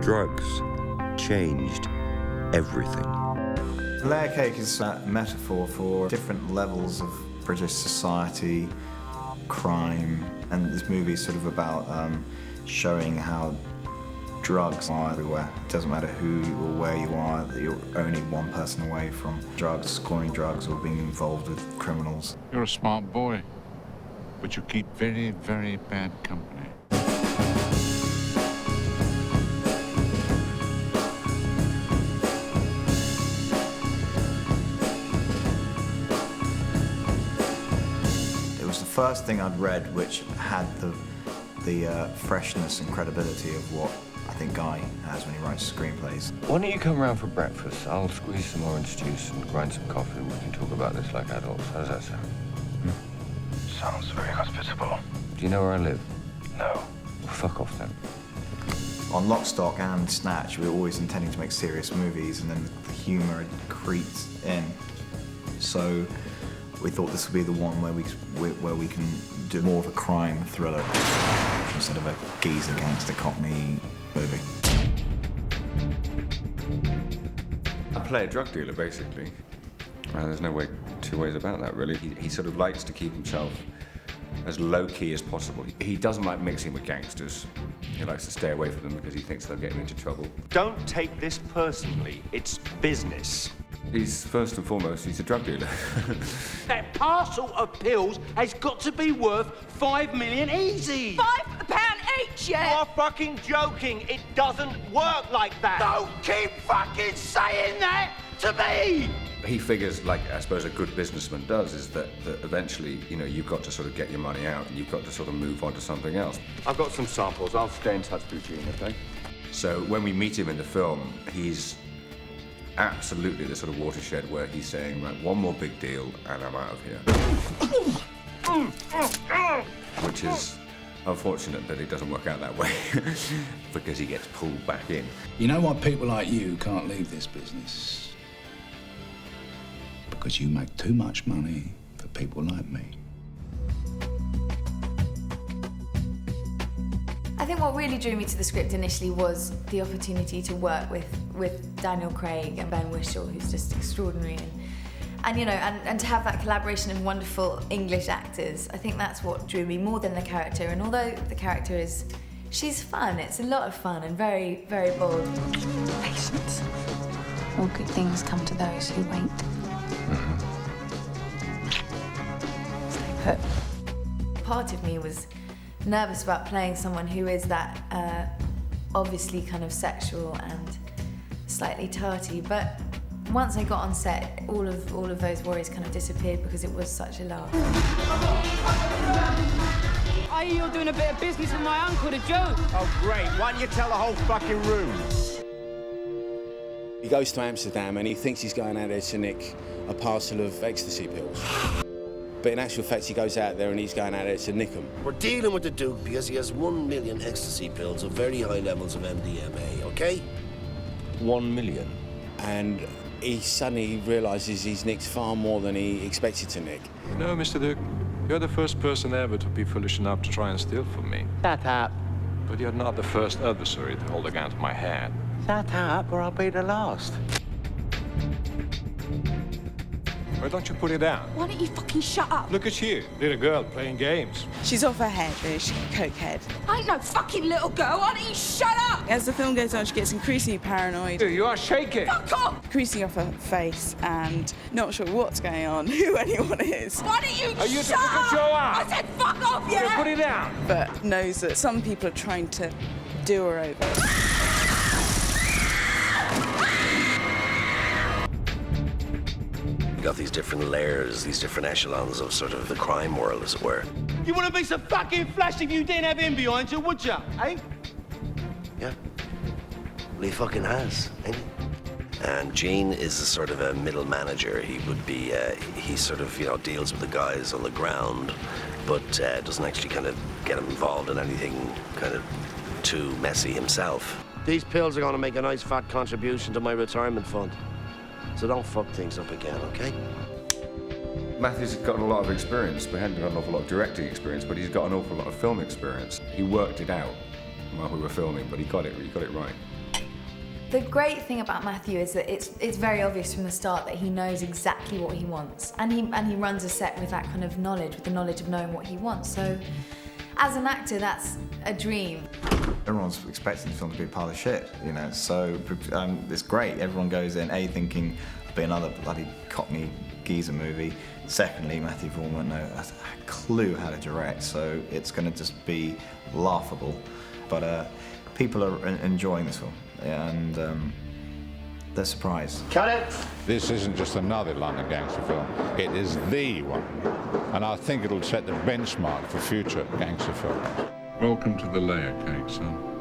Drugs changed everything. Layer cake is a metaphor for different levels of British society, crime, and this movie is sort of about showing how drugs are everywhere. It doesn't matter who or where you are, that you're only one person away from drugs, scoring drugs, or being involved with criminals. You're a smart boy, but you keep very, very bad company. It was the first thing I'd read which had the freshness and credibility of what I think Guy has when he writes screenplays. Why don't you come round for breakfast? I'll squeeze some orange juice and grind some coffee and we can talk about this like adults. How does that sound? Sounds very hospitable. Do you know where I live? No. Well, fuck off then. On Lock, Stock and Snatch, we were always intending to make serious movies, and then the humour creeped in. So we thought this would be the one where we can do more of a crime thriller instead of a geezer gangster cockney movie. I play a drug dealer, basically. There's no two ways about that, really. He sort of likes to keep himself as low-key as possible. He doesn't like mixing with gangsters. He likes to stay away from them because he thinks they'll get him into trouble. Don't take this personally. It's business. He's, first and foremost, he's a drug dealer. That parcel of pills has got to be worth $5 million easy. £5 each, yeah? You're fucking joking. It doesn't work like that. Don't keep fucking saying that to me. He figures, like I suppose a good businessman does, is that eventually, you know, you've got to sort of get your money out and you've got to sort of move on to something else. I've got some samples. I'll stay in touch with Gene, okay? So when we meet him in the film, he's absolutely the sort of watershed where he's saying, right, one more big deal and I'm out of here. Which is unfortunate that it doesn't work out that way because he gets pulled back in. You know why people like you can't leave this business? Because you make too much money for people like me. I think what really drew me to the script initially was the opportunity to work with Daniel Craig and Ben Whishaw, who's just extraordinary, and you know, and to have that collaboration of wonderful English actors. I think that's what drew me more than the character. And although the character she's fun, it's a lot of fun and very, very bold. Patience. All good things come to those who wait. Stay put. Part of me was nervous about playing someone who is that obviously kind of sexual and slightly tarty, but once I got on set, all of those worries kind of disappeared because it was such a laugh. I hear you're doing a bit of business with my uncle, the Joe. Oh, great. Why don't you tell the whole fucking room? He goes to Amsterdam and he thinks he's going out there to nick a parcel of ecstasy pills. But in actual fact, he goes out there and he's going out there to nick them. We're dealing with the Duke because he has 1 million ecstasy pills of very high levels of MDMA, okay? 1 million? And he suddenly realises he's nicked far more than he expected to nick. No, Mr. Duke, you're the first person ever to be foolish enough to try and steal from me. Shut up. But you're not the first adversary to hold a gun to my head. Shut up, or I'll be the last. Why don't you put it down? Why don't you fucking shut up? Look at you, little girl playing games. She's off her head, is she? Cokehead. I ain't no fucking little girl. Why don't you shut up? As the film goes on, she gets increasingly paranoid. You are shaking. Fuck off! Increasingly off her face and not sure what's going on, who anyone is. Why don't you Are you shut look up? at your arm? I said fuck off, yeah? Put it down. But knows that some people are trying to do her over. You got these different layers, these different echelons of sort of the crime world, as it were. You wouldn't be so fucking flash if you didn't have him behind you, would you? Eh? Yeah. Well, he fucking has, ain't he? And Gene is a sort of a middle manager. He would be, he sort of, you know, deals with the guys on the ground, but doesn't actually kind of get him involved in anything kind of too messy himself. These pills are going to make a nice fat contribution to my retirement fund. So don't fuck things up again, okay? Matthew's gotten a lot of experience. We hadn't got an awful lot of directing experience, but he's got an awful lot of film experience. He worked it out while we were filming, but he got it right. The great thing about Matthew is that it's very obvious from the start that he knows exactly what he wants, and he runs a set with that kind of knowledge, with the knowledge of knowing what he wants. So, as an actor, that's a dream. Everyone's expecting the film to be a pile of shit, you know, so it's great. Everyone goes in, A, thinking it'll be another bloody Cockney geezer movie. Secondly, Matthew Vaughn won't know a clue how to direct, so it's going to just be laughable. But people are enjoying this film, and they're surprised. Cut it! This isn't just another London gangster film, it is the one. And I think it'll set the benchmark for future gangster films. Welcome to the layer cake, son.